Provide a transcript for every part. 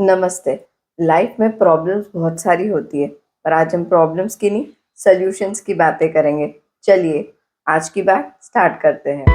नमस्ते। लाइफ में प्रॉब्लम्स बहुत सारी होती है, पर आज हम प्रॉब्लम्स की नहीं, सॉल्यूशंस की बातें करेंगे। चलिए, आज की बात स्टार्ट करते हैं।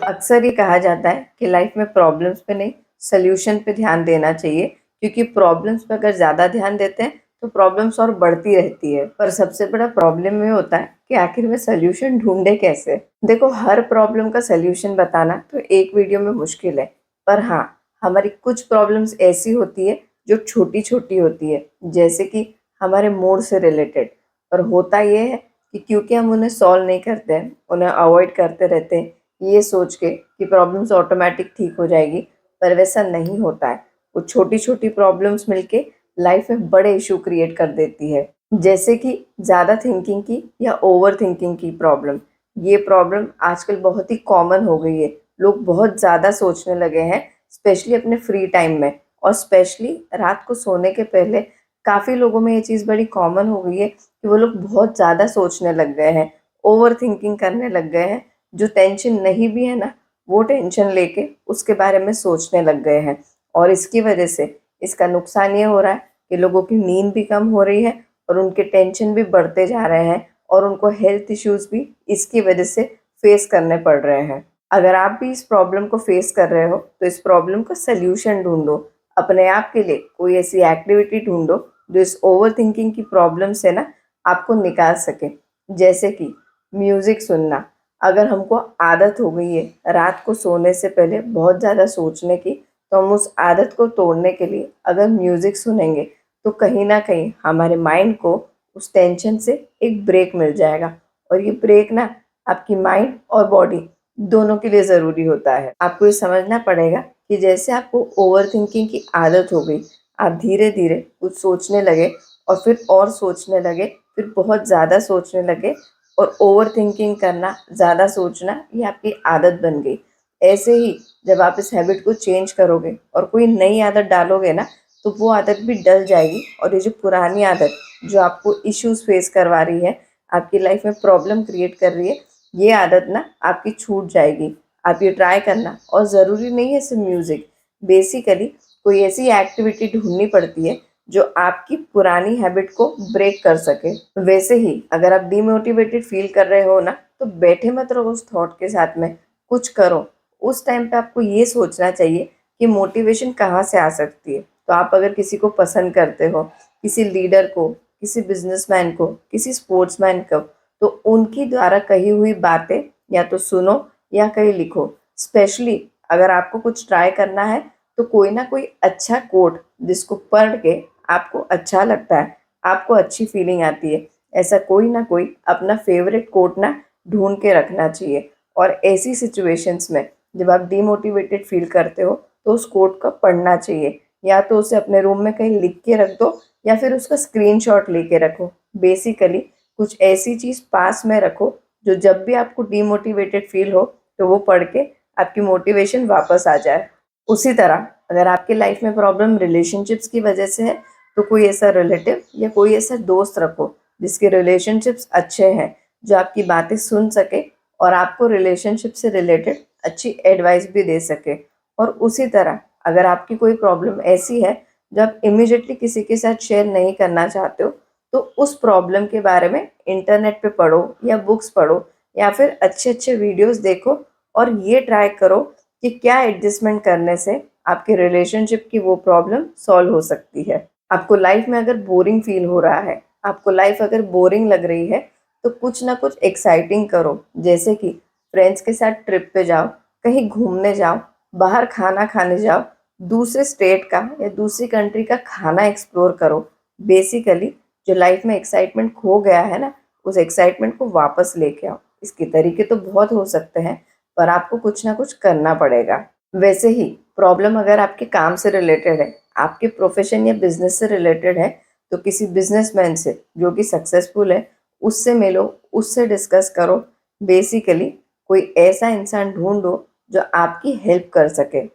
अक्सर ये कहा जाता है कि लाइफ में प्रॉब्लम्स पे नहीं, सॉल्यूशन पे ध्यान देना चाहिए, क्योंकि प्रॉब्लम्स पे अगर ज़्यादा ध्यान देते हैं, तो प्रॉब्लम्स और बढ़ती रहती है। पर सबसे बड़ा प्रॉब्लम ये होता है कि आखिर में सॉल्यूशन ढूँढे कैसे? देखो, हर प्रॉब्लम का सॉल्यूशन बताना तो एक वीडियो में मुश्किल है, पर हाँ, हमारी कुछ प्रॉब्लम्स ऐसी होती है जो छोटी-छोटी होती है, जैसे कि हमारे मूड से रिलेटेड। पर होता ये है कि क्योंकि हम उन्हें सॉल्व नहीं करते हैं, उन्हें अवॉइड करते रहते हैं, ये सोच के कि प्रॉब्लम्स ऑटोमेटिक ठीक हो जाएगी, पर वैसा नहीं होता है। वो छोटी-छोटी प्रॉब्लम्स मिलके लाइफ में बड़े इश्यू क्रिएट कर देती है। जैसे कि ज़्यादा थिंकिंग की या ओवर थिंकिंग की प्रॉब्लम। ये प्रॉब्लम आजकल बहुत ही कॉमन हो गई है। लोग बहुत ज़्यादा सोचने लगे हैं, स्पेशली अपने फ्री टाइम में, और स्पेशली रात को सोने के पहले काफ़ी लोगों में ये चीज़ बड़ी कॉमन हो गई है कि वो लोग बहुत ज़्यादा सोचने लग गए हैं, ओवर थिंकिंग करने लग गए हैं। जो टेंशन नहीं भी है ना, वो टेंशन लेके उसके बारे में सोचने लग गए हैं, और इसकी वजह से इसका नुकसान ये हो रहा है कि लोगों की नींद भी कम हो रही है और उनके टेंशन भी बढ़ते जा रहे हैं, और उनको हेल्थ इश्यूज भी इसकी वजह से फेस करने पड़ रहे हैं। अगर आप भी इस प्रॉब्लम को फेस कर रहे हो, तो इस प्रॉब्लम का सल्यूशन ढूंढो। अपने आप के लिए कोई ऐसी एक्टिविटी ढूंढो जो इस ओवर थिंकिंग की प्रॉब्लम से ना आपको निकाल सके। जैसे कि म्यूजिक सुनना। अगर हमको आदत हो गई है रात को सोने से पहले बहुत ज़्यादा सोचने की, तो हम उस आदत को तोड़ने के लिए अगर म्यूज़िक सुनेंगे, तो कहीं न कहीं हमारे माइंड को उस टेंशन से एक ब्रेक मिल जाएगा, और ये ब्रेक ना आपकी माइंड और बॉडी दोनों के लिए ज़रूरी होता है। आपको ये समझना पड़ेगा कि जैसे आपको ओवरथिंकिंग की आदत हो गई, आप धीरे-धीरे कुछ सोचने लगे और फिर और सोचने लगे, फिर बहुत ज़्यादा सोचने लगे, और ओवरथिंकिंग करना, ज़्यादा सोचना, ये आपकी आदत बन गई। ऐसे ही जब आप इस हैबिट को चेंज करोगे और कोई नई आदत डालोगे ना, तो वो आदत भी डल जाएगी, और ये जो पुरानी आदत जो आपको इश्यूज़ फेस करवा रही है, आपकी लाइफ में प्रॉब्लम क्रिएट कर रही है, ये आदत ना आपकी छूट जाएगी। आप ये ट्राई करना, और ज़रूरी नहीं है सिर्फ म्यूज़िक, बेसिकली कोई ऐसी एक्टिविटी ढूँढनी पड़ती है जो आपकी पुरानी हैबिट को ब्रेक कर सके। वैसे ही अगर आप डिमोटिवेटेड फील कर रहे हो ना, तो बैठे मत रहो उस थॉट के साथ में, कुछ करो। उस टाइम पे आपको ये सोचना चाहिए कि मोटिवेशन कहाँ से आ सकती है। तो आप अगर किसी को पसंद करते हो, किसी लीडर को, किसी बिजनेसमैन को, किसी स्पोर्ट्समैन को, तो उनकी द्वारा कही हुई बातें या तो सुनो या कहीं लिखो। स्पेशली अगर आपको कुछ ट्राई करना है, तो कोई ना कोई अच्छा कोट जिसको पढ़ के आपको अच्छा लगता है, आपको अच्छी फीलिंग आती है, ऐसा कोई ना कोई अपना फेवरेट कोट ना ढूंढ के रखना चाहिए। और ऐसी सिचुएशंस में जब आप डीमोटिवेटेड फील करते हो, तो उस कोट को पढ़ना चाहिए, या तो उसे अपने रूम में कहीं लिख के रख दो, या फिर उसका स्क्रीनशॉट लेके रखो। बेसिकली कुछ ऐसी चीज़ पास में रखो जो जब भी आपको डीमोटिवेटेड फील हो, तो वो पढ़ के आपकी मोटिवेशन वापस आ जाए। उसी तरह अगर आपकी लाइफ में प्रॉब्लम रिलेशनशिप्स की वजह से है, तो कोई ऐसा रिलेटिव या कोई ऐसा दोस्त रखो जिसके रिलेशनशिप्स अच्छे हैं, जो आपकी बातें सुन सके और आपको रिलेशनशिप से रिलेटेड अच्छी एडवाइस भी दे सके। और उसी तरह अगर आपकी कोई प्रॉब्लम ऐसी है जो आप इमीडिएटली किसी के साथ शेयर नहीं करना चाहते हो, तो उस प्रॉब्लम के बारे में इंटरनेट पे पढ़ो या बुक्स पढ़ो, या फिर अच्छे-अच्छे वीडियोस देखो, और ये ट्राई करो कि क्या एडजस्टमेंट करने से आपके रिलेशनशिप की वो प्रॉब्लम सॉल्व हो सकती है। आपको लाइफ में अगर बोरिंग फील हो रहा है, आपको लाइफ अगर बोरिंग लग रही है, तो कुछ ना कुछ एक्साइटिंग करो। जैसे कि फ्रेंड्स के साथ ट्रिप पे जाओ, कहीं घूमने जाओ, बाहर खाना खाने जाओ, दूसरे स्टेट का या दूसरी कंट्री का खाना एक्सप्लोर करो। बेसिकली जो लाइफ में एक्साइटमेंट खो गया है ना, उस एक्साइटमेंट को वापस लेके आओ। इसके तरीके तो बहुत हो सकते हैं, पर आपको कुछ ना कुछ करना पड़ेगा। वैसे ही प्रॉब्लम अगर आपके काम से रिलेटेड है, आपके प्रोफ़ेशन या बिज़नेस से रिलेटेड है, तो किसी बिज़नेसमैन से जो कि सक्सेसफुल है, उससे मिलो, उससे डिस्कस करो। बेसिकली कोई ऐसा इंसान ढूँढो जो आपकी हेल्प कर सके।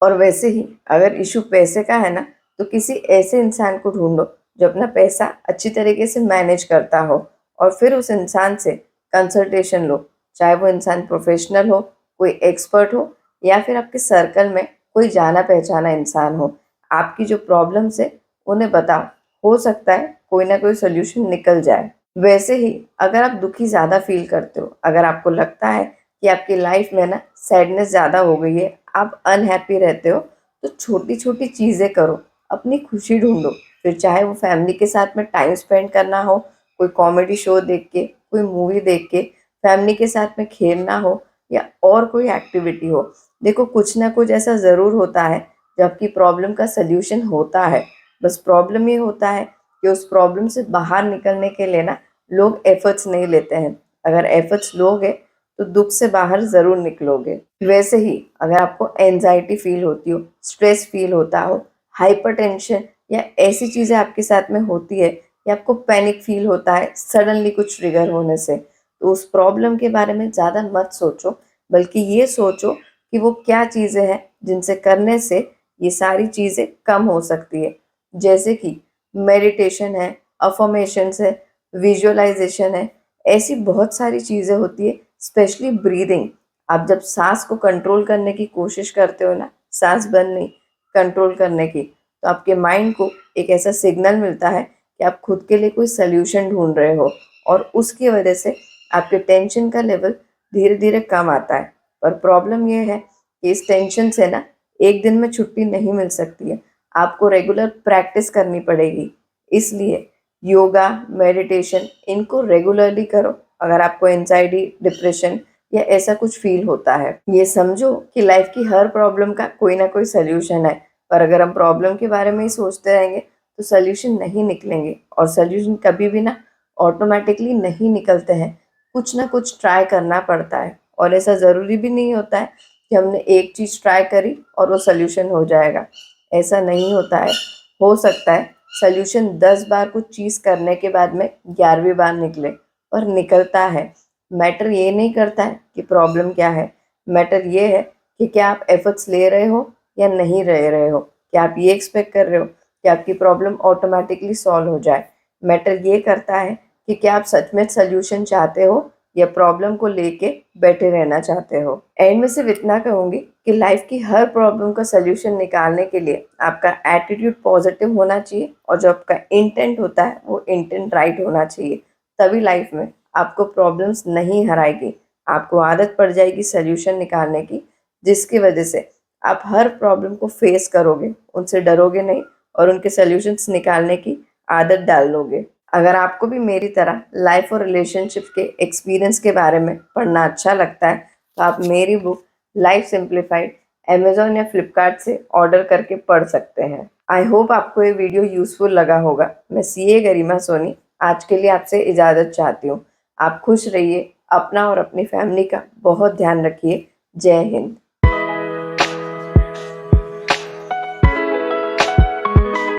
और वैसे ही अगर इश्यू पैसे का है ना, तो किसी ऐसे इंसान को ढूँढो जो अपना पैसा अच्छी तरीके से मैनेज करता हो, और फिर उस इंसान से कंसल्टेशन लो। चाहे वो इंसान प्रोफ़ेशनल हो, कोई एक्सपर्ट हो, या फिर आपके सर्कल में कोई जाना पहचाना इंसान हो, आपकी जो प्रॉब्लम्स है उन्हें बताओ, हो सकता है कोई ना कोई सोल्यूशन निकल जाए। वैसे ही अगर आप दुखी ज़्यादा फील करते हो, अगर आपको लगता है कि आपकी लाइफ में ना सैडनेस ज़्यादा हो गई है, आप अनहैप्पी रहते हो, तो छोटी-छोटी चीज़ें करो, अपनी खुशी ढूँढो। फिर चाहे वो फैमिली के साथ में टाइम स्पेंड करना हो, कोई कॉमेडी शो देख के, कोई मूवी देख के, फैमिली के साथ में खेलना हो या और कोई एक्टिविटी हो। देखो कुछ ना कुछ ऐसा ज़रूर होता है जो आपकी प्रॉब्लम का सॉल्यूशन होता है। बस प्रॉब्लम ये होता है कि उस प्रॉब्लम से बाहर निकलने के लिए ना लोग एफर्ट्स नहीं लेते हैं। अगर एफर्ट्स लोगे तो दुःख से बाहर ज़रूर निकलोगे। वैसे ही अगर आपको एंग्ज़ायटी फ़ील होती हो, स्ट्रेस फ़ील होता हो, हाइपरटेंशन या ऐसी चीज़ें आपके साथ में होती है या आपको पैनिक फ़ील होता है सडनली कुछ ट्रिगर होने से, तो उस प्रॉब्लम के बारे में ज़्यादा मत सोचो, बल्कि ये सोचो कि वो क्या चीज़ें हैं जिनसे करने से ये सारी चीज़ें कम हो सकती है। जैसे कि मेडिटेशन है, अफ़र्मेशंस है, विजुअलाइज़ेशन है, ऐसी बहुत सारी चीज़ें होती है, स्पेशली ब्रीदिंग। आप जब साँस को कंट्रोल करने की कोशिश करते हो ना, साँस बंद नहीं, कंट्रोल करने की, तो आपके माइंड को एक ऐसा सिग्नल मिलता है कि आप खुद के लिए कोई सॉल्यूशन ढूँढ रहे हो और उसकी वजह से आपके टेंशन का लेवल धीरे-धीरे कम आता है। पर प्रॉब्लम ये है कि इस टेंशन से ना एक दिन में छुट्टी नहीं मिल सकती है। आपको रेगुलर प्रैक्टिस करनी पड़ेगी। इसलिए योगा, मेडिटेशन इनको रेगुलरली करो। अगर आपको एंग्ज़ायटी, डिप्रेशन या ऐसा कुछ फ़ील होता है। ये समझो कि लाइफ़ की हर प्रॉब्लम का कोई ना कोई सॉल्यूशन है, पर अगर हम प्रॉब्लम के बारे में ही सोचते रहेंगे, तो सॉल्यूशन नहीं निकलेंगे और सॉल्यूशन कभी भी ना ऑटोमैटिकली नहीं निकलते हैं। कुछ ना कुछ ट्राई करना पड़ता है और ऐसा ज़रूरी भी नहीं होता है कि हमने एक चीज़ ट्राई करी और वो सॉल्यूशन हो जाएगा। ऐसा नहीं होता है। हो सकता है सॉल्यूशन 10 बार कुछ चीज़ करने के बाद में 11वीं बार निकले, पर निकलता है। मैटर ये नहीं करता है कि प्रॉब्लम क्या है, मैटर ये है कि क्या आप एफर्ट्स ले रहे हो या नहीं ले रहे हो। क्या आप ये एक्सपेक्ट कर रहे हो कि आपकी प्रॉब्लम ऑटोमैटिकली सॉल्व हो जाए। मैटर ये करता है कि क्या आप सच में सॉल्यूशन चाहते हो या प्रॉब्लम को लेके बैठे रहना चाहते हो। एंड में सिर्फ इतना कहूँगी कि लाइफ की हर प्रॉब्लम का सॉल्यूशन निकालने के लिए आपका एटीट्यूड पॉजिटिव होना चाहिए और जो आपका इंटेंट होता है वो इंटेंट राइट होना चाहिए। तभी लाइफ में आपको प्रॉब्लम्स नहीं हराएगी। आपको आदत पड़ जाएगी सॉल्यूशन निकालने की, जिसकी वजह से आप हर प्रॉब्लम को फेस करोगे, उनसे डरोगे नहीं और उनके सॉल्यूशंस निकालने की आदत डाल लोगे। अगर आपको भी मेरी तरह लाइफ और रिलेशनशिप के एक्सपीरियंस के बारे में पढ़ना अच्छा लगता है, तो आप मेरी बुक लाइफ सिंप्लीफाइड अमेज़न या फ्लिपकार्ट से ऑर्डर करके पढ़ सकते हैं। आई होप आपको ये वीडियो यूज़फुल लगा होगा। मैं सीए गरिमा सोनी आज के लिए आपसे इजाज़त चाहती हूँ। आप खुश रहिए, अपना और अपनी फैमिली का बहुत ध्यान रखिए। जय हिंद।